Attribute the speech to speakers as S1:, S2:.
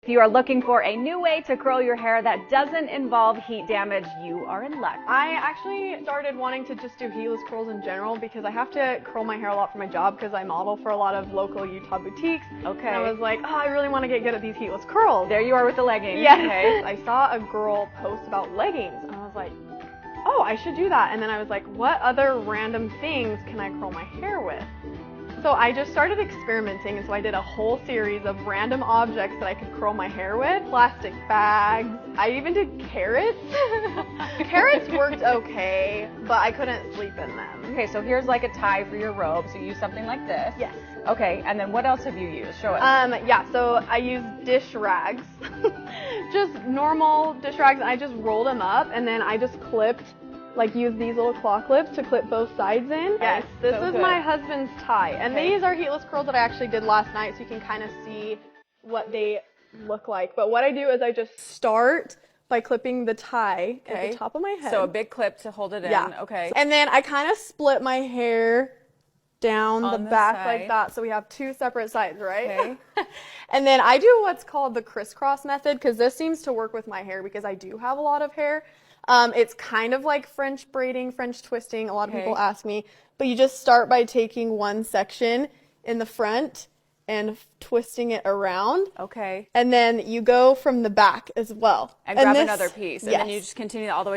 S1: If you are looking for a new way to curl your hair that doesn't involve heat damage, you are in luck.
S2: I actually started wanting to just do heatless curls in general because I have to curl my hair a lot for my job because I model for a lot of local Utah boutiques.
S1: Okay.
S2: And I was like, oh, I really want to get good at these heatless curls.
S1: There you are with the leggings.
S2: Yes.
S1: Okay.
S2: I saw a girl post about leggings and I was like, oh, I should do that. And then I was like, what other random things can I curl my hair with? So I just started experimenting, and so I did a whole series of random objects that I could curl my hair with. Plastic bags. I even did carrots. Carrots worked okay, but I couldn't sleep in them.
S1: Okay, so here's like a tie for your robe. So you use something like this.
S2: Yes.
S1: Okay, and then what else have you used? Show us.
S2: Yeah, so I used dish rags. Just normal dish rags, and I just rolled them up, and then I just clipped, like use these little claw clips to clip both sides in. Yes, this is my husband's tie. And these are heatless curls that I actually did last night, so you can kind of see what they look like. But what I do is I just start by clipping the tie at the top of my head.
S1: So a big clip to hold it in.
S2: Yeah.
S1: Okay.
S2: And then I kind of split my hair down the back like that, so we have two separate sides, right?
S1: Okay.
S2: And then I do what's called the crisscross method, because this seems to work with my hair because I do have a lot of hair. It's kind of like French braiding, French twisting. A lot of people ask me, but you just start by taking one section in the front and twisting it around.
S1: Okay.
S2: And then you go from the back as well.
S1: And grab another piece. And then you just continue all the way down.